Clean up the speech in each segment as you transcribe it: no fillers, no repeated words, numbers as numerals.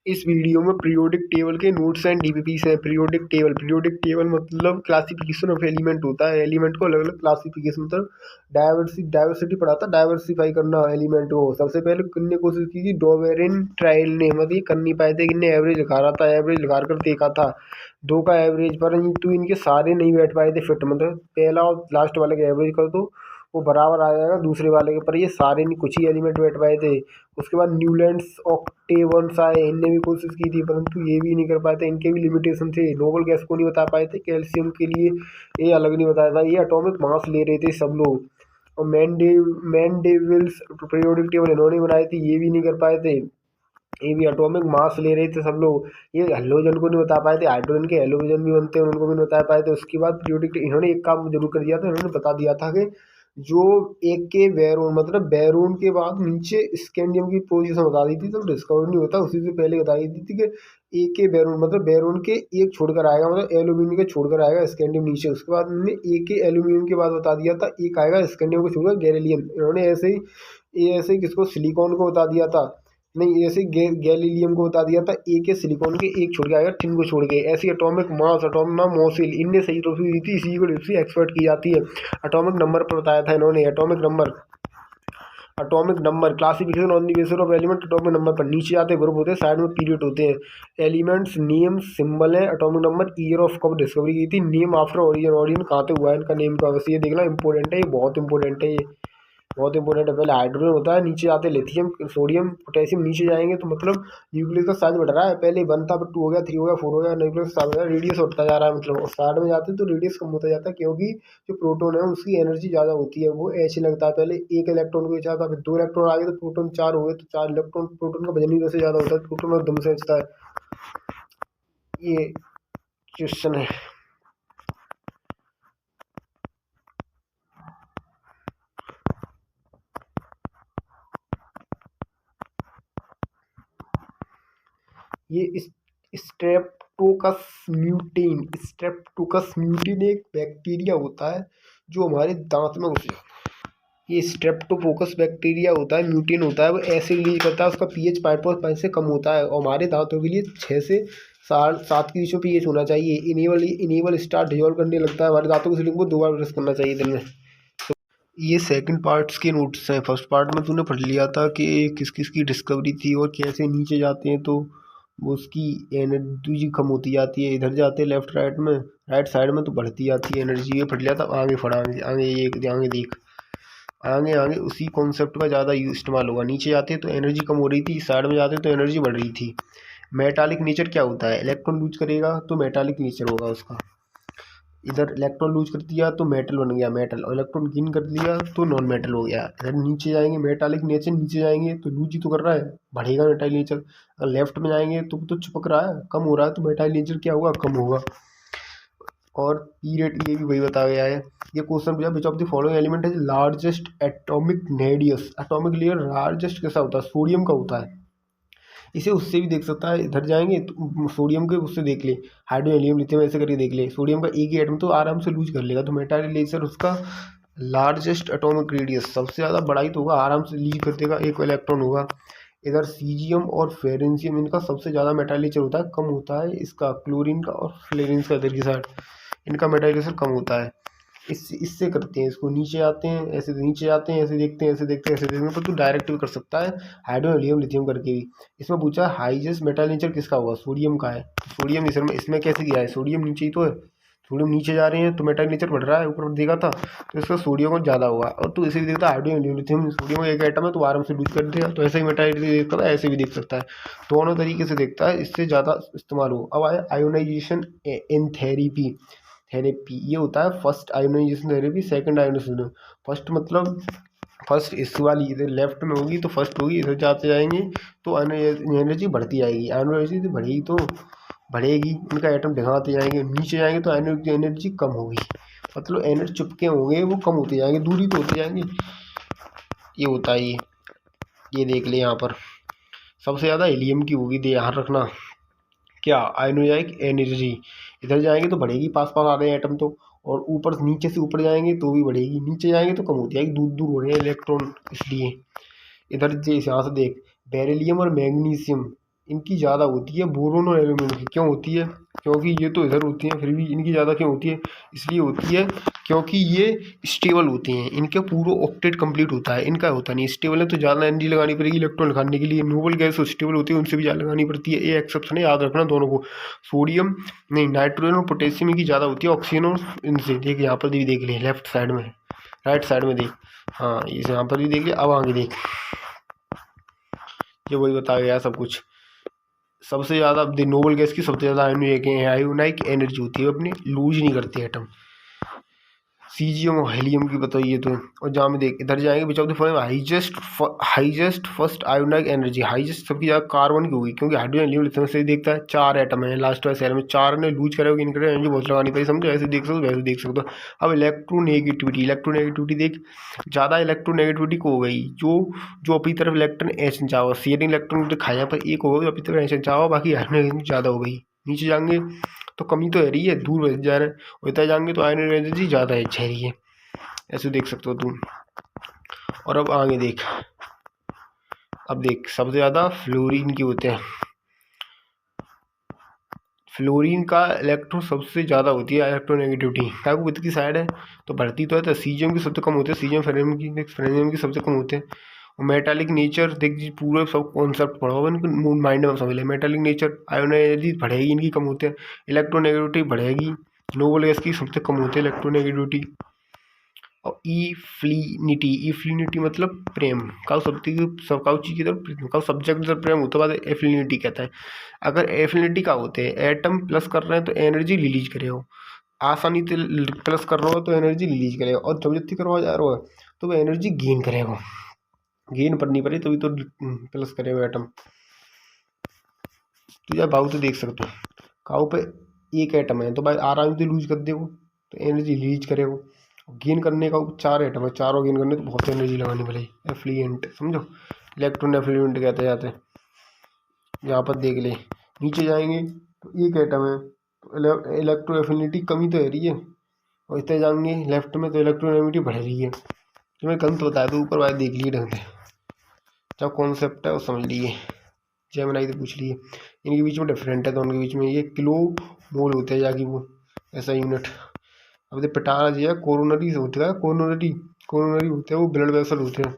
इस वीडियो में periodic table के नोट्स एंड डीपीपीस हैं। पीरियोडिक टेबल मतलब क्लासिफिकेशन ऑफ एलिमेंट होता है। एलिमेंट को अलग अलग क्लासिफिकेशन मतलब डाइवर्सिटी पढ़ाता, डाइवर्सिफाई करना एलिमेंट को। सबसे पहले किन्ने कोशिश की थी, डोवेरिन ट्रायल ने, मतलब ये कर नहीं पाए थे, किन्ने एवरेज लगा रहा था, एवरेज लगा कर देखा था 2 का एवरेज, पर तो इनके सारे नहीं बैठ पाए थे फिट, मतलब पहला और लास्ट वाले का एवरेज कर दो वो बराबर आ जाएगा दूसरे वाले के, पर ये सारे नहीं, कुछ ही एलिमेंट बैठ पाए थे। उसके बाद न्यूलैंड्स ऑक्टेवन्स आए, इनने भी कोशिश की थी परंतु ये भी नहीं कर पाए थे, इनके भी लिमिटेशन थे। नोबल गैस को नहीं बता पाए थे, कैल्शियम के लिए ये अलग नहीं बताया था। ये एटॉमिक मास ले रहे थे सब लोग। और मैंडेविल्स पीरियोडिक टेबल इन्होंने बनाई थी, ये भी नहीं कर पाए थे। ये भी एटॉमिक मास ले रहे थे सब लोग। ये हेलोजन को नहीं बता पाए थे, हाइड्रोजन के हेलोजन भी बनते हैं उनको भी नहीं बता पाए थे। उसके बाद पीरियोडिक इन्होंने एक काम जरूर कर दिया था, इन्होंने बता दिया था कि जो एक के बैरून मतलब बैरून के बाद नीचे स्कैंडियम की पोजीशन बता दी थी, तो डिस्कवर नहीं होता उसी से पहले बता दी थी कि एक के बैरून मतलब बैरून के एक छोड़कर आएगा, मतलब एल्यूमिनियम के छोड़कर आएगा स्कैंडियम नीचे। उसके बाद उन्होंने एक के एल्यूमिनियम के बाद बता दिया था एक आएगा स्कैंडियम को छोड़कर गैलीलियम। इन्होंने ऐसे ही किसको, सिलिकॉन को बता दिया था, नहीं ऐसे गैलीलियम को बता दिया था ए के, सिलिकॉन के एक छोड़ के आएगा, टिन को छोड़ के। ऐसी एटॉमिक मास मॉसिल इनने सही ट्रॉफी दी थी, इसी को एक्सपर्ट की जाती है। एटॉमिक नंबर पर बताया था इन्होंने, atomic number classification on the basis of element. Atomic number पर नीचे आते ग्रुप होते हैं, साइड में पीरियड होते हैं। एलिमेंट्स नेम सिंबल है, एटॉमिक नंबर, ईयर ऑफ कब डिस्कवरी की थी, नेम आफ्टर ओरिजिन, ओरिजिन कहाँ से हुआ है इनका, नेम का, बस ये देखना इंपॉर्टेंट है, ये बहुत इंपॉर्टेंट है, ये बहुत इंपॉर्टेंट है। पहले हाइड्रोजन होता है, नीचे आते लिथियम, सोडियम, पोटेशियम, नीचे जाएंगे तो मतलब न्यूक्लियस का साइज बढ़ रहा है। पहले 1 था, फिर 2 हो गया, 3 हो गया, 4 हो गया, न्यूक्लियस का साइज बढ़ रहा है, रेडियस बढ़ता जा रहा है, मतलब स्टार्ट में जाते हैं तो रेडियस कम होता जाता है, क्योंकि जो प्रोटॉन है उसकी एनर्जी ज़्यादा होती है, वो ऐसे लगता है। पहले एक इलेक्ट्रॉन को खींचा था, फिर 2 इलेक्ट्रॉन आ गए तो प्रोटॉन 4 हो गए, तो 4 इलेक्ट्रॉन, प्रोटॉन का वजन ही वैसे ज़्यादा होता है, प्रोटॉन एकदम से खींचता है। ये क्वेश्चन है। ये स्ट्रेप्टोकस म्यूटेन एक बैक्टीरिया होता है जो हमारे दांत में घुस जाता है। ये स्ट्रेप्टोकोकस बैक्टीरिया होता है, म्यूटेन होता है, वो ऐसे रिलीज करता है, उसका पीएच 5.5 से कम होता है, और हमारे दांतों के लिए 6 से 7 के बीच में पीएच होना चाहिए। इनेबल स्टार्ट डिजोल्व करने लगता है, हमारे दांतों की सीलिंग को 2 बार ब्रश करना चाहिए दिन में। ये सेकंड पार्ट्स के नोट्स हैं। फर्स्ट पार्ट में तूने पढ़ लिया था कि किस किस की डिस्कवरी थी और कैसे नीचे जाते हैं तो वो उसकी एनर्जी कम होती जाती है, इधर जाते हैं लेफ्ट राइट में, राइट साइड में तो बढ़ती जाती है एनर्जी। ये पढ़ लिया था। आगे पढ़, आगे आगे ये आगे देख, आगे आगे उसी कॉन्सेप्ट का ज़्यादा इस्तेमाल होगा। नीचे जाते हैं तो एनर्जी कम हो रही थी, साइड में जाते हैं तो एनर्जी बढ़ रही थी। मेटालिक नेचर क्या होता है, इलेक्ट्रॉन लूज करेगा तो मेटालिक नेचर होगा उसका। इधर इलेक्ट्रॉन लूज कर दिया तो मेटल बन गया मेटल, और इलेक्ट्रॉन गेन कर दिया तो नॉन मेटल हो गया। इधर नीचे जाएंगे मेटालिक नेचर, नीचे जाएंगे तो लूज ही तो कर रहा है, बढ़ेगा मेटालिक नेचर। अगर लेफ्ट में जाएंगे तो चिपक रहा है, कम हो रहा है, तो मेटालिक नेचर क्या होगा, कम होगा। और पीरियड ये भी वही बताया गया है। ये क्वेश्चन पूछा, which of the following element है largest atomic radius, atomic layer largest कैसा होता है, सोडियम का होता है। इसे उससे भी देख सकता है, इधर जाएंगे तो सोडियम के उससे देख ले, हाइड्रोजन हीलियम लिथियम ऐसे करके देख ले, सोडियम का एक ही एटम तो आराम से लूज कर लेगा। तो मेटालिक लेजर उसका लार्जेस्ट एटॉमिक रेडियस, सबसे ज़्यादा बड़ा ही तो होगा, आराम से लीज कर देगा, एक इलेक्ट्रॉन होगा। इधर सीजियम और फेरेंशियम इनका सबसे ज़्यादा मेटालिक होता है, कम होता है इसका क्लोरीन का और फ्लोरीन का, इधर की साइड इनका मेटालिक कम होता है। इससे करते हैं, इसको नीचे आते हैं, ऐसे नीचे आते हैं, ऐसे देखते हैं, ऐसे देखते हैं, ऐसे देखते हैं, पर तू डायरेक्ट भी कर सकता है हाइड्रोजन हीलियम लिथियम करके भी। इसमें पूछा हाईएस्ट मेटल नेचर किसका हुआ, सोडियम का है। सोडियम इसमें कैसे किया है, सोडियम नीचे ही तो है, सोडियम नीचे जा रहे हैं तो मेटल नेचर बढ़ रहा है, ऊपर देखा था तो इसका सोडियम को ज़्यादा होगा। और तू इसे भी देखता है हाइड्रोजन हीलियम लिथियम, सोडियम एक एटम है तो आराम से लूज कर देगा, तो ऐसे ही मेटल देखता है, ऐसे भी देख सकता है, दोनों तरीके से देखता है, इससे ज़्यादा इस्तेमाल हो। अब आया आयोनाइजेशन इन थेरेपी, ये होता है first ionization therapy, second ionization. First मतलब फर्स्ट इस वाली इधर लेफ्ट में होगी तो फर्स्ट होगी, इधर जाते जाएंगे तो एनर्जी बढ़ती जाएगी, आयोनाइजेशन बढ़ेगी तो बढ़ेगी, इनका एटम दिखाते जाएंगे, नीचे जाएंगे तो एनर्जी कम होगी, मतलब एनर्जी चुपके होंगे वो कम होते जाएंगे, दूरी तो होते जाएंगे। ये होता है ये देख ले यहाँ पर सबसे ज़्यादा हीलियम की होगी, ध्यान रखना। क्या आयोनाइक एनर्जी, इधर जाएंगे तो बढ़ेगी, पास पास आ रहे हैं एटम तो, और ऊपर नीचे से ऊपर जाएंगे तो भी बढ़ेगी, नीचे जाएंगे तो कम होती जाएगी, दूर दूर हो रहे हैं इलेक्ट्रॉन इसलिए। इधर जैसे यहाँ से देख, बेरिलियम और मैग्नीशियम इनकी ज़्यादा होती है बोरोन और एल्यूमिनियम की। क्यों होती है? क्योंकि ये तो इधर होती हैं, फिर भी इनकी ज़्यादा क्यों होती है? इसलिए होती है क्योंकि ये स्टेबल होती हैं, इनके पूरा ऑक्टेट कंप्लीट होता है, इनका होता नहीं। स्टेबल है तो ज़्यादा एनर्जी लगानी पड़ेगी इलेक्ट्रॉन निकालने के लिए। नोबल गैस स्टेबल होती है, उनसे भी ज़्यादा लगानी पड़ती है। ये एक्सेप्शन है, याद रखना दोनों को। सोडियम नहीं, नाइट्रोजन और पोटेशियम की ज़्यादा होती है ऑक्सीजन और इनसे। देख यहाँ पर भी देख ले, लेफ्ट साइड में, राइट साइड में देख, हाँ इस यहाँ पर भी देख ले। अब आगे देख, ये वही बताया गया सब कुछ। सबसे ज़्यादा नोबल गैस की सबसे ज़्यादा आयोनाइक एनर्जी होती है, अपनी लूज नहीं करती एटम। सीजियम और हेलियम की बताइए तो। और जहाँ में देख इधर जाएंगे, which of the following highest first ionic energy. Highest सबकी ज़्यादा कार्बन की होगी, क्योंकि हाइड्रोजन हेलियम लिथियम से देखता है 4 एटम है लास्ट वाले सेल में, 4 ने लूज करेगा, इन करेगा एनर्जी बहुत लगानी पड़ी, समझो। ऐसे देख सकते हो, वैसे देख सकते हो। अब इलेक्ट्रोनेगेटिविटी देख, ज़्यादा इलेक्ट्रोनेगेटिविटी को हो गई जो अपनी तरफ इलेक्ट्रॉन एच चाहो, शेयरिंग इलेक्ट्रॉन दिखाया पर एक होगा, अपनी तरफ एच चाहो, बाकी हाइड्रोजन ज़्यादा हो गई। नीचे जाएंगे तो कमी तो है रही है, दूर जा रहे हैं। उधर जाएंगे तो आयरन एनर्जी ज़्यादा है रही है, ऐसे देख सकते हो तुम। और अब आगे देख, अब देख सबसे ज़्यादा फ्लोरीन की होते हैं। फ्लोरीन का इलेक्ट्रॉन सबसे ज़्यादा होती है इलेक्ट्रोनेगेटिविटी, क्या वो विद की साइड है तो बढ़ती तो है। तो सीजियम की सबसे कम होते हैं, सीजियम फेरेनियम की सबसे कम होते हैं। और मेटालिक नेचर देख जी, पूरे सब कॉन्सेप्ट पढ़ा होगा इनको माइंड में समझ ले। मेटालिक नेचर, आयन एनर्जी बढ़ेगी इनकी, कम होते हैं। इलेक्ट्रोनेगेटिविटी बढ़ेगी, नोबल गैस की सबसे कम होती है इलेक्ट्रोनेगेटिविटी। और इफ्लिनिटी मतलब प्रेम का, सब चीज़ की तरफ का सब्जेक्ट की तरफ प्रेम होता है, बाद एफिनिटी कहता है। अगर एफिनिटी का होते हैं, एटम प्लस कर रहे हैं तो एनर्जी रिलीज करेगा, आसानी से प्लस कर रहा हो तो एनर्जी रिलीज करेगा, और जबरदस्ती करवा जा रहा है तो वो एनर्जी गेन करेगा। गेन करनी पड़े तभी तो प्लस करेगा एटम। तो यार भाव तो देख सकते हो, काउ पे एक एटम है तो भाई आराम से लूज कर देगा तो एनर्जी रिलीज करेगा। गेन करने का 4 एटम है, चारों गेन करने तो बहुत एनर्जी लगानी पड़ेगी। एफ्लुएंट समझो, इलेक्ट्रॉन एफ्लुएंट कहते जाते हैं। यहाँ पर देख ले, नीचे जाएंगे तो एक एटम है तो इलेक्ट्रो एफिनिटी कमी तो है रही है, और इतने जाएंगे लेफ्ट में तो इलेक्ट्रोनेगेटिविटी बढ़ रही है। तो मैं गलत बताया तो ऊपर वाले देख लिए ढंग से, क्या कॉन्सेप्ट है वो समझ लिए, जेमिनाई से पूछ लिए। इनके बीच में डिफरेंट है तो उनके बीच में ये किलो मोल होते हैं जाकि वो ऐसा यूनिट। अब तो पिटारा जी है, कोरोनरी से होता है, कोरोनरी होते हैं वो ब्लड वेसल होते हैं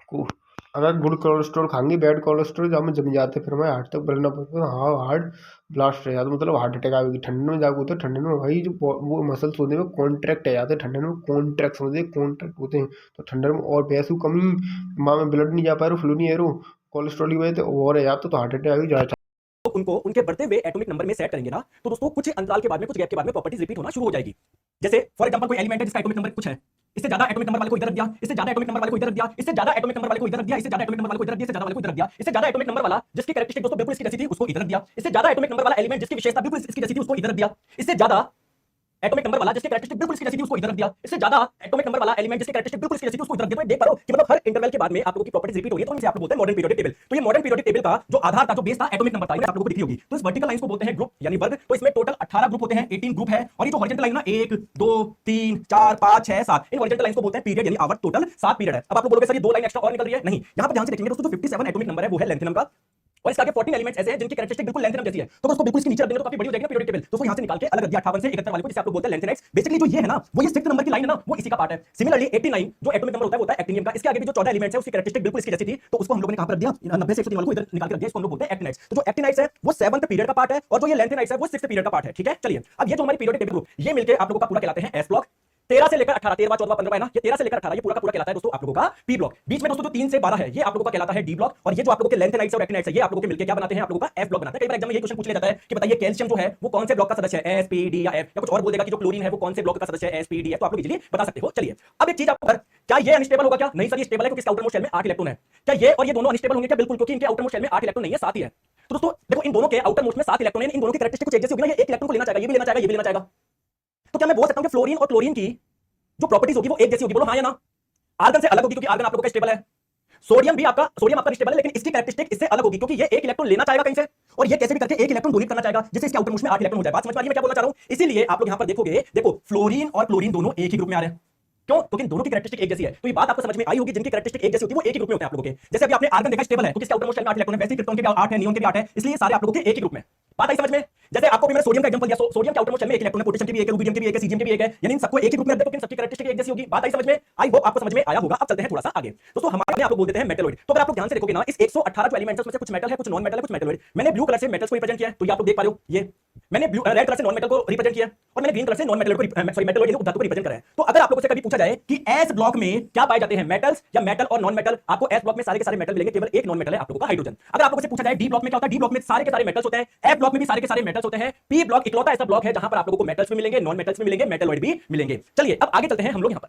को। अगर गुड कोलेस्ट्रॉल खाएंगे, बैड कोलेस्ट्रॉल जहाँ में जम जाते हैं, फिर हमें हार्ट तक बढ़ना पड़ता है। हाँ, हार्ट ब्लास्ट रह जाता है, मतलब हार्ट अटैक आएगी। ठंड में जाके होता है, ठंड में भाई जो वो मसल्स होते हैं कॉन्ट्रैक्ट आ जाते हैं, ठंड में कॉन्ट्रैक्ट समझते कॉन्ट्रैक्ट होते हैं। तो ठंड में और पैसों कमी, माँ में ब्लड नहीं जा पा रहा, फ्लू नहीं है रो, कोलेस्ट्रॉल की वजह से और है जाता तो हार्ट अटैक आएगी ज़्यादा। तो उनको उनके बढ़ते हुए एटॉमिक नंबर में सेट करेंगे ना, तो दोस्तों कुछ अंतराल के बाद में, कुछ गैप के बाद में प्रॉपर्टीज रिपीट होना शुरू हो जाएगी। जैसे फॉर एग्जांपल कोई एलिमेंट है जिसका एटॉमिक नंबर कुछ है, इससे ज्यादा एटॉमिक नंबर वाले को इधर रख दिया, इससे ज्यादा एटॉमिक नंबर वाले को इधर रख दिया, इससे ज्यादा एटॉमिक नंबर वाले को इधर रख दिया, इससे ज्यादा एटॉमिक नंबर वाले को इधर रख दिया, इससे ज्यादा वाले को इधर रख दिया, इससे ज्यादा एटॉमिक नंबर वाला जिसकी कैरेक्टरिस्टिक दोस्तों बिल्कुल इसकी जैसी थी उसको इधर रख दिया, इससे ज्यादा एटॉमिक नंबर वाला एलिमेंट जिसकी विशेषता बिल्कुल इसकी जैसी थी उसको इधर रख दिया, इससे ज्यादा एटॉमिक नंबर वाला जिसकी कैरेक्टरिस्टिक बिल्कुल इसकी जैसी थी उसको इधर रख दिया, इससे ज्यादा एटॉमिक नंबर वाला एलिमेंट जिसकी कैरेक्टरिस्टिक बिल्कुल इसकी जैसी थी उसको इधर रख दिया। तो देख पा रहे हो कि मतलब हर इंटरवल के बाद में आप लोगों की प्रॉपर्टीज रिपीट हो रही है, तो इनसे आप लोग बोलते हैं मॉडर्न पीरियोडिक टेबल। तो ये मॉडर्न पीरियोडिक टेबल का जो आधार था, जो बेस था, एटॉमिक नंबर था, ये आप लोगों को दिख रही होगी। तो इस वर्टिकल लाइंस को बोलते हैं ग्रुप यानी वर्ग। तो इसमें टोटल 18 ग्रुप होते हैं, 18 ग्रुप है। और ये जो हॉरिजॉन्टल लाइन ना 1 2 3 4 5 6 7, इन हॉरिजॉन्टल लाइंस को बोलते हैं पीरियड यानी आवर। टोटल 7 पीरियड है। अब आप लोग बोलोगे सर ये 2 लाइन एक्स्ट्रा और निकल रही है, नहीं, यहां पर ध्यान से देखेंगे दोस्तों, जो 57 एटॉमिक नंबर है वो है लेंथेनम का, और इसके आगे 14 एलिमेंट्स ऐसे हैं जिनकी कैरेक्टरिस्टिक बिल्कुल लेंथेनम जैसी है। तो दोस्तों बिल्कुल इसके नीचे रख देंगे तो काफी बड़ी हो जाएगी ना पीरियोडिक टेबल। तो यहां से निकाल के अलग रख दिया 58 से 71 वाले को, जिसे आप लोग बोलते हैं लेंथेनाइट्स। बेसिकली जो ये है ना, वो ये 6th नंबर की लाइन है ना, वो इसी का पार्ट है। सिमिलरली 89 जो एटॉमिक नंबर होता है वो होता है एक्टिनियम का। इसके आगे भी जो 14 एलिमेंट्स है उसकी कैरेक्टरिस्टिक बिल्कुल इसकी जैसी थी, तो उसको हम लोगों ने कहां पर रख दिया, 90 से 103 वाले को इधर निकाल के रख दिया। इसको हम लोग बोलते हैं एक्टिनाइट्स। तो जो एक्टिनाइट्स है वो 7th पीरियड का पार्ट है, और जो ये लेंथेनाइट्स है वो 6th पीरियड का पार्ट है। ठीक है, चलिए अब ये जो हमारी पीरियोडिक टेबल ग्रुप, ये मिलकर आप लोगों का पूरा कहलाते हैं एस ब्लॉक। 13 से लेकर 18, 13वां 14वां 15वां है ना, ये 13 से लेकर 18 ये पूरा का पूरा कहलाता है दोस्तों आप लोगों का पी ब्लॉक। बीच में दोस्तों जो 3 से 12 है ये आप लोगों का कहलाता है डी ब्लॉक, और ये जो आप लोगों के लेंथेनाइट्स और एक्टिनाइट्स है ये आप लोगों के मिलकर क्या बनाते हैं, आप लोगों का एफ ब्लॉक बनाते हैं। कई बार एग्जाम में ये क्वेश्चन पूछ लिया जाता है कि बताइए कैल्शियम जो है वो कौन से ब्लॉक का सदस्य है, एस पी डी या एफ, या कुछ और बोल देगा कि जो क्लोरीन है वो कौन से ब्लॉक का सदस्य है, एस पी डी एफ। तो आप लोग इजीली बता सकते हो। चलिए अब एक चीज आपको, क्या ये अनस्टेबल होगा क्या? नहीं सर ये स्टेबल है क्योंकि इसका आउटर मोस्ट शेल में 8 इलेक्ट्रॉन है। क्या ये और ये दोनों अनस्टेबल होंगे क्या? बिल्कुल, क्योंकि इनके आउटर मोस्ट शेल में 8 इलेक्ट्रॉन नहीं है, 7 ही है। तो दोस्तों देखो इन दोनों के आउटर मोस्ट में 7 इलेक्ट्रॉन है, इन दोनों की कैरेक्टरिस्टिक कुछ एक जैसी होगी ना, ये एक इलेक्ट्रॉन को लेना चाहेगा, ये भी लेना चाहेगा, ये भी लेना चाहेगा। तो क्या मैं बोल सकता हूं कि फ्लोरीन और क्लोरीन की जो प्रॉपर्टीज होगी वो एक जैसी होगी? बोलो हां या ना। आर्गन से अलग होगी क्योंकि आर्गन आप लोगों का स्टेबल है। सोडियम आपका स्टेबल है, लेकिन इसकी कैरेक्टरिस्टिक इससे अलग होगी क्योंकि ये एक इलेक्ट्रॉन लेना चाहेगा कहीं से, और ये कैसे भी करके एक इलेक्ट्रॉन डोनेट करना चाहेगा, जिससे इसके आउटर मोस्ट में 8 इलेक्ट्रॉन हो जाए। बात समझ में आ रही है मैं क्या बोलना चाह रहा हूं? इसीलिए आप लोग यहां पर देखोगे, देखो फ्लोरीन और क्लोरीन दोनों एक ही ग्रुप में आ रहे हैं। क्यों? क्योंकि दोनों की कैरेक्टरिस्टिक एक जैसी है। तो ये बात आपको समझ में आई होगी, जिनकी कैरेक्टरिस्टिक एक जैसी होती है वो एक ही ग्रुप में होते हैं आप लोगों के। जैसे अभी आपने आर्गन देखा स्टेबल है, क्योंकि इसके आउटरमोस्ट शेल में 8 इलेक्ट्रॉन है, वैसे ही क्रिप्टॉन के भी 8 है, नियॉन के भी 8 है, इसलिए सारे आप लोगों के एक ही ग्रुप में। बात आई समझ में? जैसे आपको भी मैंने सोडियम का एग्जांपल दिया, सोडियम के आउटरमोस्ट शेल में एक इलेक्ट्रॉन है, पोटेशियम के भी एक है, रुबिडियम के भी एक है, सीजियम के भी एक है, यानी इन सबको एक ही ग्रुप में रख दो, सबकी कैरेक्टरिस्टिक एक जैसी होगी। बात आई समझ में? आई होप आपको समझ में आया होगा। अब चलते हैं थोड़ा सा आगे। दोस्तों हमारे आप लोग बोल देते हैं मेटलॉइड। तो अगर आप लोग ध्यान से देखोगे ना, इस 118 जो एलिमेंट्स है उसमें से कुछ मेटल है, कुछ नॉन मेटल है, कुछ मेटलॉइड। मैंने ब्लू कलर से मेटल्स को रिप्रेजेंट किया है, तो ये आप लोग देख पा रहे हो, ये मैंने ब्लू रेड कलर से नॉन मेटल को रिप्रेजेंट किया और मैंने ग्रीन कलर से नॉन मेटल को सॉरी मेटलॉइड यानी धातु को रिप्रेजेंट करा है। तो अगर आप लोगों से कभी पूछा जाए कि एस ब्लॉक में क्या पाए जाते हैं, मेटल्स या मेटल और नॉन मेटल, आपको एस ब्लॉक में सारे के सारे मेटल मिलेंगे, केवल एक नॉन मेटल है आप लोगों का हाइड्रोजन। अगर आप लोगों से पूछा जाए डी ब्लॉक में क्या होता है, डी ब्लॉक में सारे के सारे मेटल्स होते हैं, एफ ब्लॉक में भी सारे के सारे मेटल्स होते हैं, पी ब्लॉक इकलौता ऐसा ब्लॉक है जहां पर आप लोगों को मेटल्स भी मिलेंगे, नॉन मेटल्स भी मिलेंगे, मेटलॉइड भी मिलेंगे। चलिए अब आगे चलते हैं हम लोग यहां पर।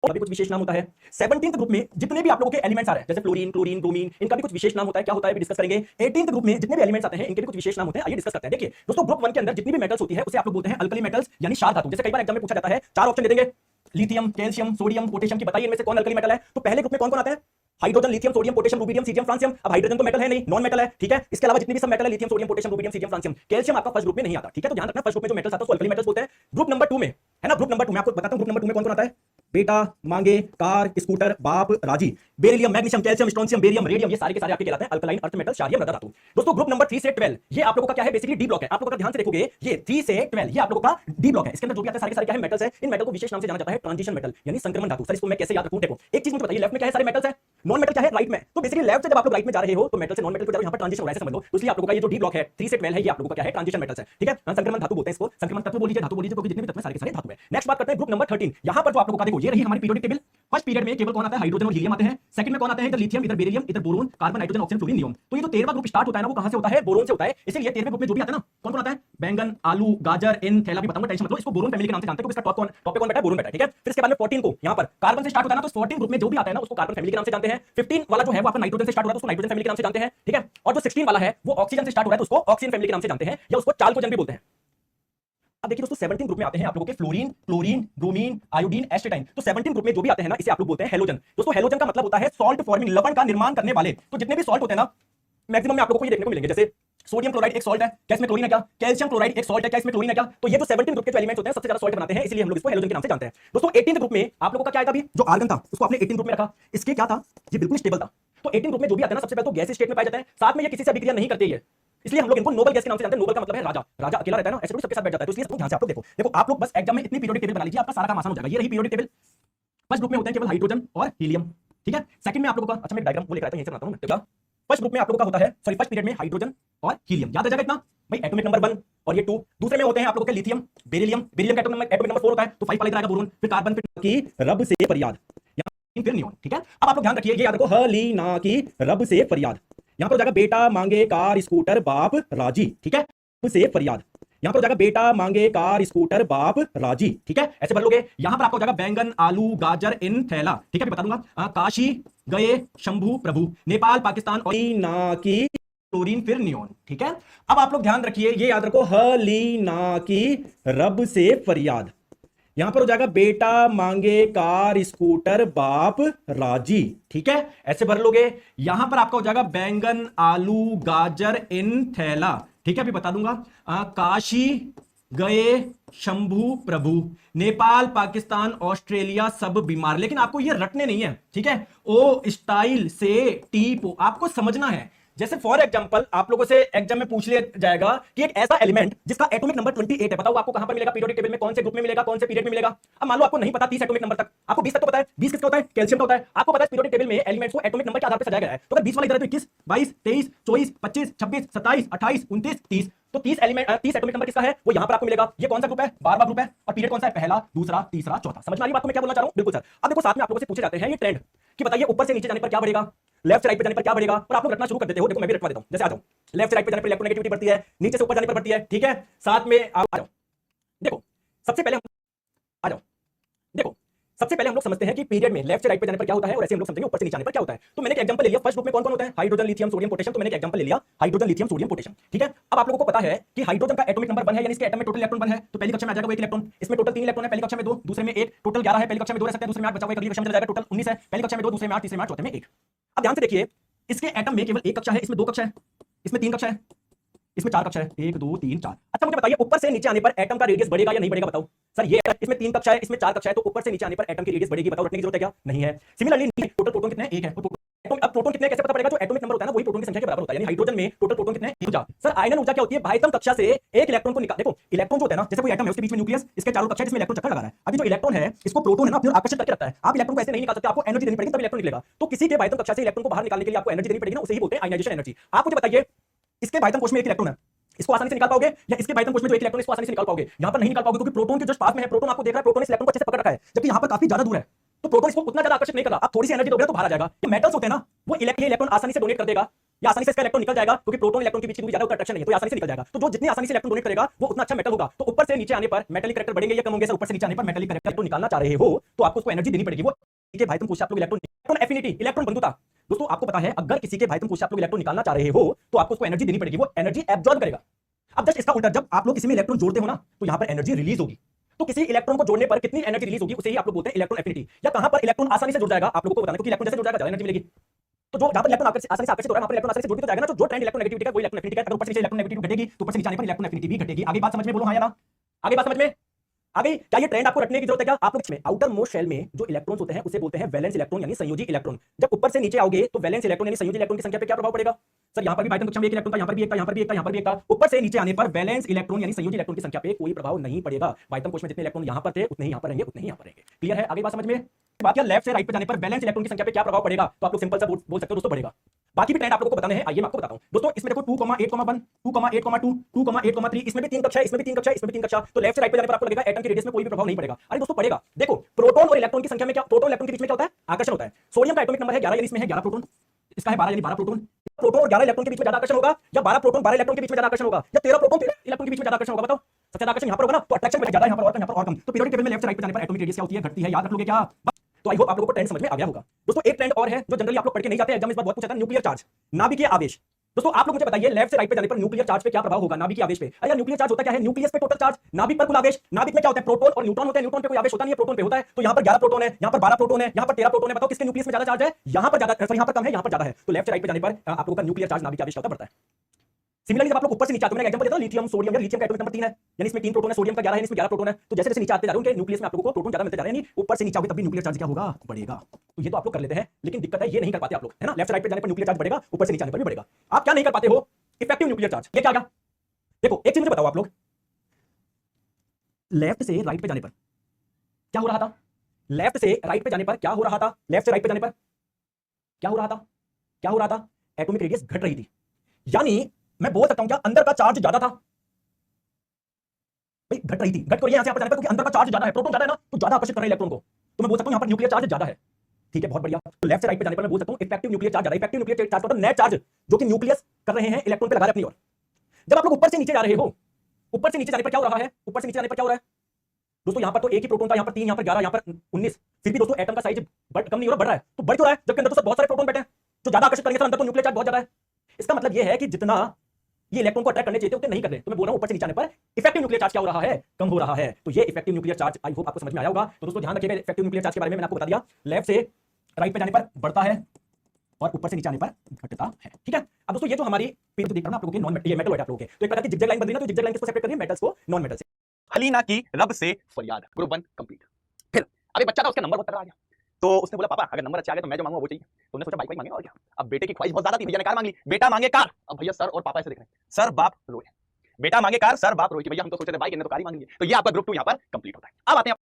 और भी कुछ विशेष नाम होता है। 17th ग्रुप में जितने भी आप लोगों के एलिमेंट्स आ रहे हैं, जैसे फ्लोरीन, क्लोरीन, ब्रोमीन, इनका भी कुछ विशेष नाम होता है। क्या होता है भी डिस्कस करेंगे। 18th ग्रुप में जितने भी एलिमेंट्स आते हैं इनके भी कुछ विशेष नाम होते हैं, आइए डिस्कस करते हैं। देखिए दोस्तों, ग्रुप 1 के अंदर जितनी भी मेटल्स होती है उसे आप लोग बोलते हैं अल्कली मेटल्स यानी क्षार धातु। जैसे कई बार एग्जाम में पूछा जाता है, 4 ऑप्शन दे देंगे, लिथियम, कैल्शियम, सोडियम, पोटेशियम की, बताइए इनमें से कौन अल्कली मेटल है। तो पहले ग्रुप में कौन कौन आता है? Hydrogen, lithium, sodium, potassium, rubidium, caesium, francium. अब हाइड्रोजन तो मेटल है नहीं, नॉन मेटल है, ठीक है। इसके अलावा जितने भी सब मेटल है, lithium, sodium, potassium, rubidium, caesium, francium. Calcium आपका फर्स्ट ग्रुप में नहीं आता, ठीक है। तो ध्यान रखना, फर्स्ट ग्रुप में जो मेटल्स आता है उसको अल्कली मेटल्स बोलते हैं। ग्रुप नंबर 2 में है ना, ग्रुप नंबर 2 में आपको बताता हूं, ग्रुप नंबर 2 में कौन कौन आता है? बेटा, मांगे, कार, स्कूटर, बाप, राजी, beryllium, magnesium, calcium, strontium, barium, radium, ये सारे के सारे आपके कहलाते हैं अल्कलाइन अर्थ मेटल, क्षारीय मृदा धातु। दोस्तों ग्रुप नंबर 3 से 12 ये आप लोगों का क्या है? बेसिकली डी ब्लॉक है। आप लोगों का ध्यान से देखोगे, ये 3 से 12 ये आप लोगों का डी ब्लॉक है। इसके अंदर जो भी आता है सारे के सारे क्या है? मेटल्स है। इन मेटल को विशेष नाम से जाना जाता है ट्रांजिशन मेटल यानी संक्रमण धातु। सर इसको मैं कैसे याद रखूं? देखो एक चीज मुझे बताइए, लेफ्ट में क्या है? सारे मेटल्स है, नॉन मेटल क्या है? राइट में। तो बेसिकली लेफ्ट से जब आप लोग राइट में जा रहे हो तो मेटल से नॉन मेटल को जा रहे हो, यहां पर ट्रांजिशन हो रहा है, समझ लो। तो इसलिए आप लोगों का ये जो डी ब्लॉक है 3 से 12 है, ये आप लोगों का क्या है? ट्रांजिशन मेटल्स है, ठीक है। संक्रमण धातु बोलते हैं इसको, संक्रमण तत्व बोल लीजिए, धातु बोल लीजिए, क्योंकि जितने भी तत्व सारे के सारे धातु है। नेक्स्ट बात करते हैं ग्रुप नंबर 13। यहां पर जो आप लोगों का देखो, ये रही हमारी पीरियोडिक टेबल। फर्स्ट पीरियड में केवल कौन आता है? हाइड्रोजन और हीलियम आते हैं। सेकंड में कौन आते हैं? इधर लिथियम, इधर बेरिलियम, इधर boron, carbon, nitrogen, oxygen, fluorine, neon. तो ये जो 13वां ग्रुप स्टार्ट होता है ना, वो कहां से होता है? बोरोन से होता है। इसलिए 13वें ग्रुप में जो भी आता है ना, कौन कौन आता है? बैंगन, आलू, गाजर, इन, थैला भी बताऊंगा, टेंशन मत लो। इसको बोरोन फैमिली के नाम से जानते हैं, क्योंकि इसका टॉप पे कौन बैठा है? बोरोन बैठा है, ठीक है। फिर इसके बाद में 14 को यहां पर कार्बन से स्टार्ट होता है ना, तो 14 ग्रुप में जो भी आता है ना उसको कार्बन फैमिली के नाम से जानते हैं। 15 वाला जो है वो आपका नाइट्रोजन से स्टार्ट हो रहा है, तो उसको नाइट्रोजन फैमिली के नाम से जानते हैं, ठीक है। और जो 16 वाला है वो ऑक्सीजन से स्टार्ट हो रहा है, तो उसको ऑक्सीजन फैमिली के नाम से जानते हैं, या उसको चाल्कोजन भी बोलते हैं। अब देखिए दोस्तों, 17 ग्रुप में आते हैं आप लोगों के fluorine, chlorine, bromine, iodine, astatine. तो 17 ग्रुप में जो भी आते हैं ना, इसे आप लोग बोलते हैं हैलोजन। दोस्तों हैलोजन का मतलब होता है सॉल्ट फॉर्मिंग, लवण का निर्माण करने वाले। तो जितने भी सॉल्ट होते हैं ना, मैक्सिमम में आप लोगों को ये देखने को मिलेंगे। जैसे सोडियम क्लोराइड एक सॉल्ट है, क्या इसमें क्लोरीन है क्या? कैल्शियम क्लोराइड एक सॉल्ट है, क्या इसमें क्लोरीन है क्या? तो ये जो 17 ग्रुप के जो एलिमेंट्स होते हैं सबसे ज्यादा सॉल्ट बनाते हैं, इसलिए हम लोग इसको हैलोजन के नाम से जानते हैं। दोस्तों 18 ग्रुप में आप लोगों का क्या आएगा? अभी जो आर्गन था उसको आपने 18 ग्रुप में रखा, इसके क्या था? ये बिल्कुल स्टेबल था। तो 18 ग्रुप में जो भी आता है ना, सबसे पहले तो गैस स्टेट में पाए जाते हैं, साथ में ये किसी से अभिक्रिया नहीं करते, ये इसलिए हम लोग इनको नोबल गैस के नाम से जानते हैं। नोबल का मतलब है राजा, राजा अकेला रहता है ना, ऐसे सबके साथ बैठ जाता है। तो इसलिए ध्यान से आप लोग देखो आप लोग बस एग्जाम में इतनी पीरियोडिक टेबल बना लीजिए, आपका सारा काम आसान हो जाएगा। ये रही पीरियोडिक टेबल। फर्स्ट ग्रुप में होते हैं केवल हाइड्रोजन और हीलियम, ठीक है। सेकंड में आप लोगों का, अच्छा मैं डायग्राम वो लेकर आता हूं, यहीं से बनाता हूं मैं। फर्स्ट ग्रुप में आप लोगों का होता है, सॉरी फर्स्ट पीरियड में हाइड्रोजन और हीलियम, याद आ जाएगा इतना भाई। एटॉमिक नंबर 1 और ये 2। दूसरे में होते हैं आप लोगों के लिथियम, बेरिलियम, बेरिलियम का एटॉमिक नंबर 4 होता है, तो 5 वाला इधर आएगा बोरोन, फिर कार्बन, फिर की रब से फरियाद, यहां फिर नियोन, ठीक है। अब आप लोग ध्यान रखिए, ये याद रखो, हलीना की रब से फरियाद। यहां पर हो जाएगा बेटा, मांगे, कार, स्कूटर, बाप, राजी, ठीक है। रब से फरियाद, यहां पर हो जाएगा बेटा, मांगे, कार, स्कूटर, बाप, राजी, ठीक है। ऐसे भर लोगे। यहां पर आपको हो जाएगा बैंगन, आलू, गाजर, इन, थैला, ठीक है। बता दूंगा, काशी गए शंभू प्रभु, नेपाल, पाकिस्तान, और ना की क्लोरीन, फिर नियोन, ठीक है। अब आप लोग ध्यान रखिए, ये याद रखो, हलीना की रब से फरियाद। यहां पर हो जाएगा बेटा, मांगे, कार, स्कूटर, बाप, राजी, ठीक है। ऐसे भर लोगे। यहां पर आपका हो जाएगा बैंगन, आलू, गाजर, इन, थैला, ठीक है। अभी बता दूंगा, काशी गए शंभू प्रभु, नेपाल, पाकिस्तान, ऑस्ट्रेलिया, सब बीमार। लेकिन आपको ये रटने नहीं है, ठीक है। ओ स्टाइल से टीपो आपको समझना है। जैसे फॉर एग्जांपल आप लोगों से एग्जाम में पूछ लिया जाएगा कि एक ऐसा एलिमेंट जिसका एटॉमिक नंबर 28 है, बताओ आपको कहां पर मिलेगा? पीरियोडिक टेबल में कौन से ग्रुप में मिलेगा, कौन से पीरियड में मिलेगा? अब मान लो आपको नहीं पता 30 एटॉमिक नंबर तक, आपको 20 तक तो पता है। 20 किसका होता है? कैल्शियम का होता है। आपको पता है पीरियोडिक टेबल में एलिमेंट्स को एटॉमिक नंबर के आधार पर सजाया गया है। तो अगर 20 वाला इधर है तो 21, 22, 23, 24, 25, 26, 27, 28, 29, 30। तो 30 एलिमेंट 30 एटॉमिक नंबर किसका है? वो यहां पर आपको मिलेगा। ये कौन सा ग्रुप है? 12वां ग्रुप है। और पीरियड कौन सा है? पहला, दूसरा, तीसरा, चौथा। समझ में आ रही है आपको मैं क्या बोलना चाह रहा हूं? बिल्कुल सर। अब देखो साथ में आप लोगों से पूछे जाते हैं ये ट्रेंड कि बताइए ऊपर से नीचे जाने पर क्या बढ़ेगा, लेफ्ट से राइट पे जाने पर क्या बढ़ेगा, और आप लोग रटना शुरू कर देते हो। देखो मैं भी रटवा देता हूं। जैसे आ जाओ, लेफ्ट से राइट पे जाने पर इलेक्ट्रोनेगेटिविटी बढ़ती है, नीचे से ऊपर जाने पर बढ़ती है, ठीक है। साथ में आ जाओ, देखो सबसे पहले आ जाओ, देखो सबसे पहले हम लोग समझते हैं कि पीरियड में लेफ्ट से राइट पे जाने पर क्या होता है, और ऐसे हम लोग समझेंगे ऊपर से नीचे जाने पर क्या होता है। तो मैंने एक एग्जांपल ले लिया, फर्स्ट ग्रुप में कौन कौन होता है? Hydrogen, lithium, sodium, potassium. तो मैंने एक एग्जांपल ले लिया, हाइड्रोजन, लिथियम, सोडियम, पोटेशियम, ठीक है। अब आप लोगों को पता है कि हाइड्रोजन का एटॉमिक नंबर 1 है, यानी इसके एटम में टोटल इलेक्ट्रॉन 1 है। तो पहली कक्षा में आ जाएगा वो 1 इलेक्ट्रॉन। इसमें टोटल 3 इलेक्ट्रॉन है, पहली कक्षा में 2, दूसरे में 1, टोटल 11 है। पहली कक्षा में 2 रह सकते हैं, दूसरे में 8 बचा हुआ है, अगली कक्षा में चला जाएगा। टोटल 19 है, पहली कक्षा में 2, दूसरे में 8, तीसरे में 8, चौथे में 1। अब ध्यान से देखिए, इसके एटम में केवल 1 कक्षा है, इसमें 2 कक्षा है, इसमें 3 कक्षा है, इसमें 4 कक्षा है, 1 2 3 4। अच्छा मुझे बताइए ऊपर से नीचे आने पर एटम का रेडियस बढ़ेगा या नहीं बढ़ेगा, बताओ सर। ये इसमें 3 कक्षा है, इसमें 4 कक्षा है, तो ऊपर से नीचे आने पर एटम की रेडियस बढ़ेगी, बताओ रटने की जरूरत है क्या? नहीं है। सिमिलरली टोटल प्रोटॉन कितने हैं? 1 है। अब प्रोटॉन कितने कैसे पता पड़ेगा? जो एटॉमिक नंबर होता है ना वही प्रोटॉन की संख्या के बराबर होता है। यानी हाइड्रोजन में टोटल प्रोटॉन कितने हैं? ऊर्जा। सर आयनन ऊर्जा क्या होती है? बाह्यतम कक्षा से एक इलेक्ट्रॉन को निकाल, देखो इलेक्ट्रॉन जो होता है ना, जैसे कोई एटम है उसके बीच में न्यूक्लियस, इसके चारों कक्षा जिसमें इलेक्ट्रॉन चक्कर लगा रहा है। अभी जो इलेक्ट्रॉन है इसको प्रोटॉन है ना अपनी ओर आकर्षित करके रखता है। आप इलेक्ट्रॉन को ऐसे नहीं निकाल सकते, आपको एनर्जी देनी पड़ेगी तब इलेक्ट्रॉन निकलेगा। तो किसी के बाह्यतम कक्षा से इलेक्ट्रॉन को बाहर निकालने के लिए आपको एनर्जी देनी पड़ेगी ना, उसे ही बोलते हैं आयनाइजेशन एनर्जी। आप मुझे बताइए इसके बाह्यतम कोश में एक इलेक्ट्रॉन है, इसको आसानी से निकाल पाओगे? या इसके बाह्यतम कोश में जो एक इलेक्ट्रॉन इसको आसानी से निकाल पाओगे? यहां पर नहीं निकाल पाओगे क्योंकि प्रोटॉन के जस्ट पास में है। प्रोटॉन आपको देख रहा है, प्रोटॉन इस इलेक्ट्रॉन को अच्छे से पकड़ रखा है, जबकि यहां पर काफी ज्यादा दूर है। तो प्रोटॉन इसको उतना ज्यादा आकर्षित नहीं कर रहा। आप थोड़ी सी एनर्जी दोगे तो बाहर आ जाएगा। ये मेटल्स होते हैं ना, वो इलेक्ट्रॉन आसानी से डोनेट कर देगा या आसानी से इसका इलेक्ट्रॉन निकल जाएगा, क्योंकि प्रोटॉन इलेक्ट्रॉन के बीच की दूरी ज्यादा अट्रैक्शन नहीं है, तो आसानी से निकल जाएगा। तो जो जितनी आसानी से इलेक्ट्रॉन डोनेट करेगा वो उतना अच्छा मेटल होगा। तो ऊपर से नीचे आने पर मेटालिक कैरेक्टर बढ़ेंगे या कम होंगे? सर ऊपर से नीचे आने पर मेटालिक कैरेक्टर निकालना चाह रहे हो तो आपको उसको एनर्जी देनी पड़ेगी। वो भाई तुम आप लोग इलेक्ट्रॉन एफिनिटी, इलेक्ट्रॉन बंधुता। दोस्तों आपको पता है अगर किसी के भाई तुम आप लोग इलेक्ट्रॉन निकालना चाह रहे हो तो आपको उसको एनर्जी देनी पड़ेगी, वो एनर्जी एब्जॉर्ब करेगा। अब जस्ट इसका उल्टा, जब आप लोग किसी में इलेक्ट्रॉन जोड़ते हो ना तो यहां पर एनर्जी रिलीज होगी। तो किसी इलेक्ट्रॉन को जोड़ने पर कितनी एनर्जी रिलीज होगी उसे ही आप लोग बोलते हैं इलेक्ट्रॉन एफिनिटी। या कहां पर इलेक्ट्रॉन आसानी से जुड़ जाएगा आप लोगों को बताना, क्योंकि इलेक्ट्रॉन जैसे जुड़ जाएगा ज्यादा एनर्जी मिलेगी। तो जो जहां पर इलेक्ट्रॉन आसानी से आकर्षित हो रहा है वहां पर इलेक्ट्रॉन आसानी से जुड़ भी तो जाएगा ना। जो ट्रेंड इलेक्ट्रॉन नेगेटिविटी का वो इलेक्ट्रॉन एफिनिटी का। अगर ऊपर से नीचे इलेक्ट्रॉन नेगेटिविटी घटेगी तो ऊपर से नीचे आने पर इलेक्ट्रॉन एफिनिटी भी घटेगी। आगे बात समझ में बोलो हां या ना? आगे बात समझ में आ गई? क्या ये ट्रेंड आपको रटने की जरूरत है क्या? आप लोग इसमें आउटर मोस्ट शेल में जो इलेक्ट्रॉन्स होते हैं उसे बोलते हैं वैलेंस इलेक्ट्रॉन यानी संयोजी इलेक्ट्रॉन। जब ऊपर से नीचे आओगे तो वैलेंस इलेक्ट्रॉन यानी संयोजी इलेक्ट्रॉन की संख्या पे क्या प्रभाव पड़ेगा? सर यहां पर भी बाइटम कक्षा में एक इलेक्ट्रॉन था, यहां पर भी एक था, यहां पर भी एक था, यहां पर भी एक था। ऊपर से नीचे आने पर वैलेंस इलेक्ट्रॉन यानी संयोजी इलेक्ट्रॉन की संख्या पे कोई प्रभाव नहीं पड़ेगा। बाइटम कोश में जितने इलेक्ट्रॉन यहां पर थे उतने ही यहां पर रहेंगे, उतने ही यहां पर रहेंगे। क्लियर है? आगे बात समझ में? बात किया लेफ्ट से राइट पे जाने पर वैलेंस इलेक्ट्रॉन की संख्या पे क्या प्रभाव पड़ेगा, तो आप लोग सिंपल सा बोल सकते हो दोस्तों बढ़ेगा। बाकी भी ट्रेंड आप लोगों को बताने हैं, आइए मैं आपको बताता हूं। दोस्तों इसमें देखो 2,8,1 2,8,2 2,8,3, इसमें भी 3 कक्षा है, इसमें भी 3 कक्षा है, इसमें भी 3 कक्षा। तो लेफ्ट से राइट पे जाने पर आपको लगेगा एटम की रेडियस में कोई भी प्रभाव नहीं पड़ेगा। अरे दोस्तों पड़ेगा। देखो प्रोटॉन और इलेक्ट्रॉन की संख्या में क्या, प्रोटॉन इलेक्ट्रॉन के बीच में क्या होता है? आकर्षण होता है। सोडियम का एटॉमिक नंबर है 11 यानी इसमें है 11 प्रोटॉन, इसका है 12 यानी 12 प्रोटॉन। प्रोटॉन और 11 इलेक्ट्रॉन के बीच में ज्यादा आकर्षण होगा या 12 प्रोटॉन 12 इलेक्ट्रॉन के बीच में ज्यादा आकर्षण होगा या 13 प्रोटॉन 13 इलेक्ट्रॉन के बीच में ज्यादा आकर्षण होगा? बताओ। सबसे ज्यादा आकर्षण यहां पर होगा ना, तो अट्रैक्शन में ज्यादा, यहां पर और कम, यहां पर और कम। तो पीरियोडिक टेबल में लेफ्ट से राइट पे जाने पर एटॉमिक रेडियस क्या होती है? घटती है। याद रख लोगे क्या? तो आई होप आप लोगों को ट्रेंड समझ में आ गया होगा। दोस्तों एक ट्रेंड और है जो जनरली आप लोग पढ़ के नहीं जाते, एग्जाम इस बार बहुत पूछा था, न्यूक्लियर चार्ज, नाभिकीय आवेश। दोस्तों आप लोग मुझे बताइए लेफ्ट से राइट पे जाने पर न्यूक्लियर चार्ज पे क्या प्रभाव होगा, नाभिकीय आवेश पे? अरे यार न्यूक्लियर चार्ज होता क्या है? न्यूक्लियस पे टोटल चार्ज, नाभिक पर कुल आवेश। नाभिक में क्या होता है? प्रोटॉन और न्यूट्रॉन होते हैं। न्यूट्रॉन पे कोई आवेश होता नहीं है, प्रोटॉन पे होता है। तो यहां पर 11 प्रोटॉन है, यहां पर 12 प्रोटॉन है, यहां पर 13 प्रोटॉन है। बताओ किसके न्यूक्लियस में ज्यादा चार्ज है? यहां पर ज्यादा, यहां पर कम है, यहां पर ज्यादा है। तो लेफ्ट से राइट पे जाने पर आप लोगों का न्यूक्लियर चार्ज, नाभिकीय आवेश क्या बढ़ता है। सिमिलरली जब आप लोग ऊपर से नीचे आते हो, मैंने एग्जांपल दिया था लिथियम सोडियम, या लिथियम का एटॉमिक नंबर 3 है यानी इसमें 3 प्रोटॉन है, सोडियम का 11 है इसमें 11 प्रोटॉन है। तो जैसे जैसे नीचे आते जा रहे हो उनके न्यूक्लियस में आप लोगों को प्रोटॉन ज्यादा मिलते जा रहे हैं, यानी ऊपर से नीचे आओगे तब भी न्यूक्लियर चार्ज क्या होगा? बढ़ेगा। तो ये तो आप लोग कर लेते हैं, लेकिन दिक्कत है ये नहीं कर पाते आप लोग, है ना? लेफ्ट राइट पे जाने पर न्यूक्लियर चार्ज बढ़ेगा, ऊपर से नीचे आने पर भी बढ़ेगा। आप क्या नहीं कर पाते हो? Effective nuclear charge. ये क्या आ गया? देखो एक चीज मुझे बताओ आप लोग, लेफ्ट से राइट पे जाने पर क्या हो रहा था? लेफ्ट से राइट पे जाने पर क्या हो रहा था? लेफ्ट से राइट पे जाने पर क्या हो रहा था? क्या हो रहा था? एटॉमिक रेडियस घट रही थी। यानी मैं बोल सकता हूं क्या अंदर का चार्ज ज्यादा था? भाई घट रही थी, घट को यहां से यहां पर जाने पर, क्योंकि अंदर का चार्ज ज्यादा है, प्रोटॉन ज्यादा है ना, तो ज्यादा आकर्षित कर रहे हैं इलेक्ट्रॉन को। तो मैं बोल सकता हूं यहां पर न्यूक्लियर चार्ज ज्यादा है। ठीक है, बहुत बढ़िया। तो लेफ्ट से राइट पे जाने पर मैं बोल सकता हूं इफेक्टिव न्यूक्लियर चार्ज ज्यादा। इफेक्टिव न्यूक्लियर चार्ज मतलब नेट चार्ज जो कि न्यूक्लियस कर रहे हैं इलेक्ट्रॉन पे लगा रहे अपनी ओर। जब आप लोग ऊपर से नीचे जा रहे हो, ऊपर से नीचे जाने पर क्या हो रहा है? ऊपर से नीचे जाने पर क्या हो रहा है दोस्तों? यहां पर तो एक ही प्रोटॉन था, यहां पर 3, यहां पर 11, यहां पर 19, फिर भी दोस्तों एटम का साइज कम नहीं हो रहा, बढ़ रहा है। तो बढ़ क्यों रहा है? जबकि अंदर तो बहुत सारे प्रोटॉन बैठे हैं जो ज्यादा आकर्षित करेंगे, अंदर तो न्यूक्लियर चार्ज बहुत ज्यादा है। इसका मतलब यह है कि जितना ये इलेक्ट्रॉन को अट्रैक्ट करने चाहिए उतने नहीं कर रहे। तो मैं बोल रहा हूं ऊपर से नीचे आने पर इफेक्टिव न्यूक्लियर चार्ज क्या हो रहा है? कम हो रहा है। तो ये effective nuclear charge I hope आपको समझ में आया होगा। तो दोस्तों ध्यान रखिएगा इफेक्टिव न्यूक्लियर चार्ज के बारे में मैंने आपको बता दिया। लेफ्ट से राइट पे जाने पर बढ़ता है और ऊपर से नीचे आने पर घटता है। ठीक है, अब दोस्तों ये जो हमारी पेज देख रहा हूं आप लोगों के नॉन ये मेटल है आप लोगों के, तो एक प्रकार की जिगजैग लाइन बन रही है ना, तो जिगजैग लाइन किसको सेपरेट कर रही है? मेटल्स को नॉन मेटल से। हलीना की रब से फरियाद, ग्रुप 1 कंप्लीट। फिर अभी बच्चा था, उसका नंबर बहुत तगड़ा आ गया, तो उसने बोला पापा अगर नंबर अच्छे आ गए तो मैं जो मांगूंगा वो चाहिए। तो उन्होंने सोचा बाइक मांगे और क्या। अब बेटे की ख्वाहिश बहुत ज्यादा थी, भैया ने कार मांग ली, बेटा मांगे कार। अब भैया सर और पापा ऐसे देख रहे हैं, सर बाप रोए, बेटा मांगे कार, सर बाप रोए कि भैया हम तो सोच रहे थे बाइक, इन्हें तो कार ही मांग ली। तो ये आपका ग्रुप 2 यहाँ पर कंप्लीट होता है। अब आते हैं,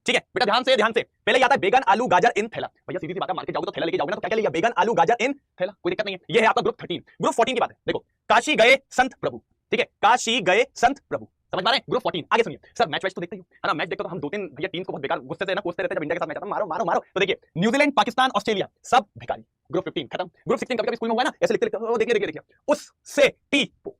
ठीक है बेटा ध्यान से पहले आता है बेगन आलू गाजर इन थैला। भैया सीधी सी बात है, मार्केट जाओगे तो थैला लेके जाओगे ना, तो क्या क्या लिया? बेगन आलू गाजर इन थैला, कोई दिक्कत नहीं है। ये है आपका ग्रुप 13। ग्रुप 14 की बात है, देखो काशी गए संत प्रभु, ठीक है, काशी गए संत प्रभु, समझ पा रहे हैं? ग्रुप 14 आगे सुनिए। सर मैच तो देखते ही है ना, मैच देखते तो हम 2-3 भैया टीम को बहुत बेकार गुस्से से ना कोसते रहते हैं, जब इंडिया के साथ मैच आता है मारो मारो मारो। तो देखिए न्यूजीलैंड, पाकिस्तान, ऑस्ट्रेलिया सब भिखारी। ग्रुप 15 खत्म। ग्रुप 16 कभी कभी स्कूल में हुआ ना, ऐसे लिखते लिखते, देखिए उससे टी पो,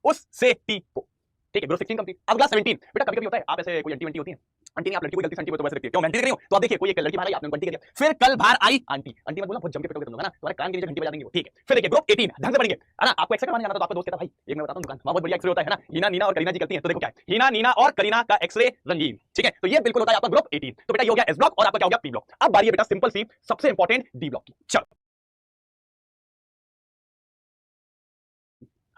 उससे टी पो, ठीक है। Group 16 complete. अगला 17 बेटा, कभी कभी होता है आप ऐसे कोई आंटी होती है, आंटी ने आप लड़की को गलती से आंटी तो वैसे लिखती है, क्यों मैं आंटी देख रही हूं? तो आप देखिए कोई एक लड़की बाहर आई, आपने आंटी कह दिया। फिर कल बाहर आई आंटी, आंटी मत बोलना, बहुत जम के पिटोगे तुम लोग, है ना, तुम्हारे कान के नीचे घंटी बजा देंगे वो, ठीक है। फिर देखिए ग्रुप 18 ढंग से पढ़ेंगे, है ना। आपको एक्सरे करवाने जाना तो आपका दोस्त कहता भाई एक मैं बताता हूं दुकान वहां बहुत बढ़िया एक्सरे होता है ना, हीना नीना और करीना जी करती हैं। तो देखो क्या है, हीना नीना और करीना का एक्सरे रंगीन, ठीक है। तो ये बिल्कुल होता है आपका ग्रुप 18। तो बेटा ये हो गया एस ब्लॉक और आपका क्या हो गया पी ब्लॉक। अब बारी है बेटा सिंपल सी सबसे इंपॉर्टेंट डी ब्लॉक की। चलो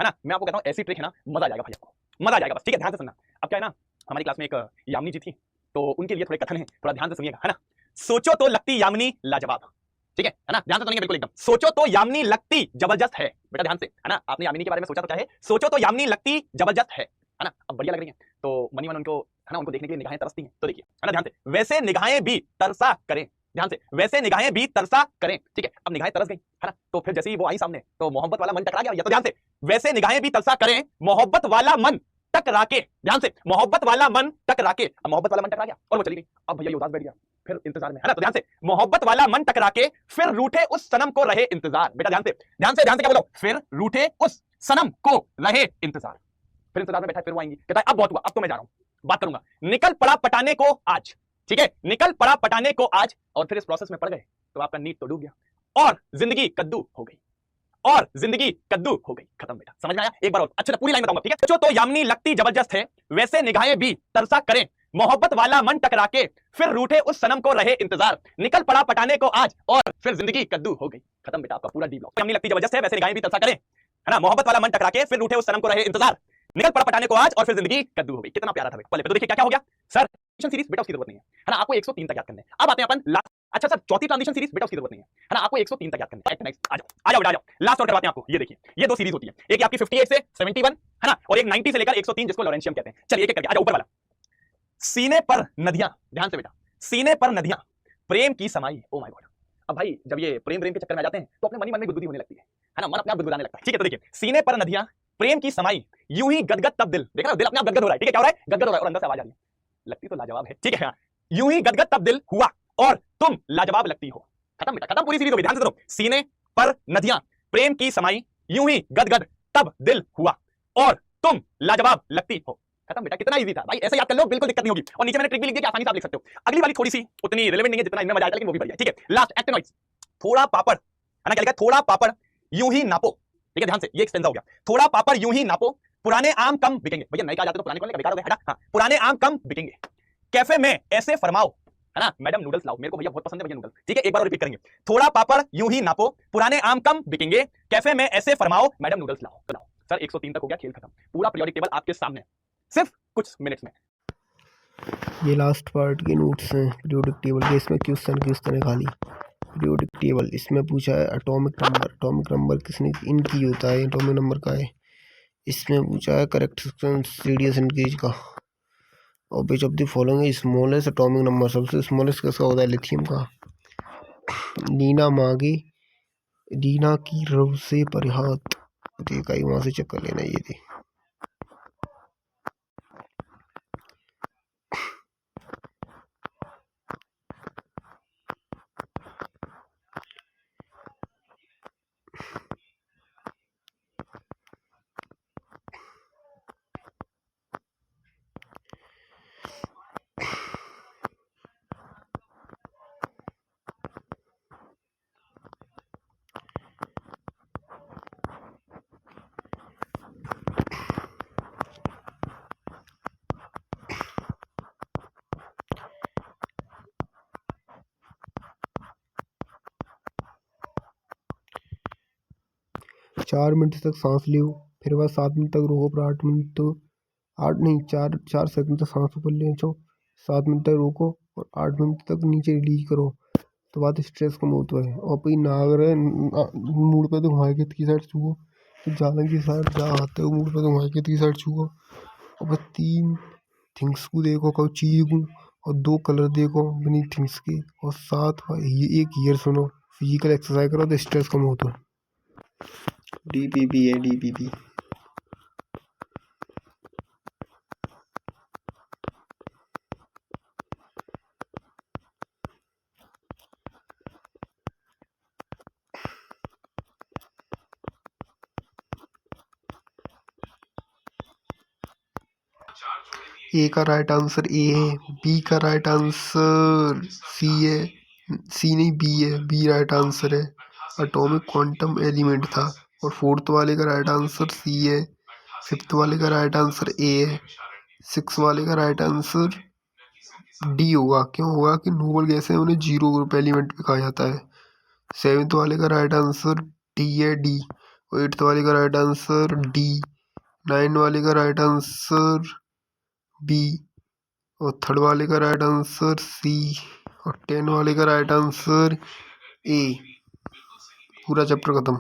है ना। मैं आपको कहता हूँ ऐसी ट्रिक है ना, मजा आ जाएगा भाई, आपको मजा आ जाएगा बस। ठीक है, ध्यान से सुनना। अब क्या है ना, हमारी क्लास में एक यामिनी जी थी, तो उनके लिए थोड़े कथन है, थोड़ा ध्यान से सुनिएगा, है ना। सोचो तो लगती यामिनी लाजवाब, ठीक है ना, ध्यान से सुनिए बिल्कुल एकदम। सोचो तो यामिनी लगती जबरदस्त है, बेटा ध्यान से, है ना। आपने यामिनी के बारे में सोचा तो क्या है, सोचो तो यामिनी लगती जबरदस्त है ना। अब बढ़िया लग रही है, तो मनी मन उनको, है ना, उनको देखने के लिए निगाहें तरसती हैं, तो देखिए, है ना, ध्यान से। वैसे निगाहें भी तरसा करें, ध्यान से, वैसे निगाहें भी तरसा करें, ठीक है। अब निगाहें तरस गई, है ना, तो फिर जैसे ही वो आई सामने, तो मोहब्बत वाला मन टकरा गया, तो ध्यान से, वैसे निगाहें भी तरसा करें, मोहब्बत वाला मन टकरा के, ध्यान से, मोहब्बत वाला मन टकरा के। अब मोहब्बत वाला मन टकरा गया और वो चली गई। अब भैया ये उदास बैठ गया, फिर इंतजार में, है ना, तो ध्यान से, मोहब्बत वाला मन टकरा के फिर रूठे उस सनम को रहे इंतजार, बेटा ध्यान से, ध्यान से, ध्यान से, क्या बोलो, फिर रूठे उस सनम को रहे इंतजार। फिर इंतजार में बैठा, फिर वो आएंगी, कहता है अब बहुत हुआ, अब तो मैं जा रहा हूं, बात करूंगा। निकल पड़ा पटाने को आज, ठीक है, निकल पड़ा पटाने को आज, और फिर इस प्रोसेस में पड़ गए तो आपका नीट तो डूब गया और जिंदगी कद्दू हो गई, और जिंदगी कद्दू हो गई, खत्म बेटा। समझ में आया? एक बार और अच्छे से पूरी लाइन बताऊंगा, ठीक है। तो यामिनी लगती जबरदस्त है, वैसे निगाहें भी तरसा करें, मोहब्बत वाला मन टकरा के फिर रूठे उस सनम को रहे इंतजार, निकल पड़ा पटाने को आज और फिर जिंदगी कद्दू हो गई, खत्म बेटा, आपका पूरा डी ब्लॉक। यामिनी लगती जबरदस्त है, वैसे निगाहें भी तरसा करें, है ना, मोहब्बत वाला मन टकरा के फिर रूठे उस सनम को रहे इंतजार, निकल पड़ा पटाने को आज और फिर जिंदगी कद्दू हो गई। कितना प्यारा था पहले। तो देखिए क्या क्या हो गया सर, ट्रांजिशन सीरीज बेटा उसकी जरूरत नहीं है ना, आपको 103 तक याद करने हैं। अब आते हैं अपन लास्ट, अच्छा सर चौथी ट्रांजिशन सीरीज बेटा उसकी जरूरत नहीं है ना, आपको 103 तक याद करने हैं। नेक्स्ट आ जाओ, आ जाओ बेटा, आ जाओ, लास्ट और करवाते हैं आपको। ये देखिए, ये दो सीरीज होती है, एक आपकी 58 से 71, है ना, और एक 90 से लेकर 103 जिसको लॉरेंशियम कहते हैं। चलिए एक एक करके आ जाओ। ऊपर वाला, सीने पर नदियां, ध्यान से बेटा, सीने पर नदियां प्रेम की समाई, ओ माय गॉड। अब भाई जब ये प्रेम प्रेम के चक्कर में आ जाते हैं तो अपने मन में गुदगुदी होने लगती है ना, मन अपने आप गुदगुदाने लगता है, ठीक है। तो देखिए, सीने पर नदियां प्रेम की समाई, यूं ही गदगद तब दिल, देख रहे हो, दिल अपने आप गदगद हो रहा है, ठीक है, क्या हो रहा है, गदगद हो रहा है, और अंदर से आवाज आ रही है, लगती तो लाजवाब है, ठीक है, हाँ। यूं ही गदगद तब दिल हुआ और तुम लाजवाब लगती हो, खत्म बेटा, खत्म, पूरी सीरीज हो गई। ध्यान से सुनो, सीने पर नदियां प्रेम की समाई, यूं ही गदगद तब दिल हुआ और तुम लाजवाब लगती हो, खत्म बेटा। कितना इजी था भाई, ऐसे याद कर लो, बिल्कुल दिक्कत नहीं होगी। और नीचे मैंने ट्रिक भी लिख दिया कि आसानी से आप लिख सकते हो। अगली वाली थोड़ी सी उतनी रिलेवेंट नहीं है जितना इनमें मजा आएगा, लेकिन वो भी बढ़िया, ठीक है। लास्ट एक्टिनॉइड्स, थोड़ा पापड़, है ना, क्या लिखा है, थोड़ा पापड़ यूं ही नापो, ठीक है, ध्यान से, ये एक्सटेंस हो गया, थोड़ा पापड़ यूं ही नापो, पुराने आम कम बिकेंगे, भैया नए कहा जाते तो पुराने कौन बेकार हो गए, हटा, हाँ, पुराने आम कम बिकेंगे, कैफे में ऐसे फरमाओ, है ना, मैडम नूडल्स लाओ, मेरे को भैया बहुत पसंद है भैया नूडल्स, ठीक है, एक बार रिपीट करेंगे, थोड़ा पापड़ यूं ही नापो, पुराने आम कम बिकेंगे, कैफे में ऐसे फरमाओ, मैडम नूडल्स लाओ। तो लाओ सर, 103 तक हो गया, खेल खत्म, पूरा पीरियोडिक टेबल आपके सामने सिर्फ कुछ मिनट्स में। ये लास्ट पार्ट के नोट्स हैं पीरियोडिक टेबल के, इसमें क्वेश्चन है खाली पीरियोडिक टेबल। इसमें पूछा है एटॉमिक नंबर, एटॉमिक नंबर किसने इनकी होता है, एटॉमिक नंबर का है। इसमें पूछा है करेक्ट रेडियस इंक्रीज का, और विच of the following smallest atomic number, सबसे स्मॉलेस्ट किसका होता है, लिथियम का। नीना मांगे रीना की रव से परिहात, देखा ही वहां से चेक कर लेना, ये थी। चार मिनट तक सांस लो, फिर बाद 7 मिनट तक रोको, फिर 8 मिनट तो 4 सेकंड तक सांस ऊपर ले जाओ, 7 मिनट तक रोको और 8 मिनट तक नीचे रिलीज करो, तो बात स्ट्रेस कम होता है। और कोई नाग रहे मूड पे तो घुमा के की साइड छुओ, तो जालन की साइड जा आते हो, मूड पे तो घुमा के की साइड छुओ, और बस 3 थिंग्स को देखो, कब चीज को, और 2 कलर देखो बनी थिंग्स के, और 7 एक ईयर सुनो, फिजिकल एक्सरसाइज करो तो स्ट्रेस कम होता है। DPP है DPP। ए का राइट आंसर ए है, बी का राइट आंसर सी है, सी नहीं बी है, बी राइट आंसर है, एटॉमिक क्वांटम एलिमेंट था। और 4th वाले का राइट आंसर सी है, 5th वाले का राइट आंसर ए है, 6 वाले का राइट आंसर डी होगा। क्यों होगा कि नोबल गैस है, उन्हें 0 ग्रुप एलिमेंट भी कहा जाता है। 7th वाले का राइट आंसर डी है, डी। और 8th वाले का राइट आंसर डी। 9 वाले का राइट आंसर बी और 3rd वाले का राइट आंसर सी और 10 वाले का राइट आंसर ए। पूरा चैप्टर खत्म।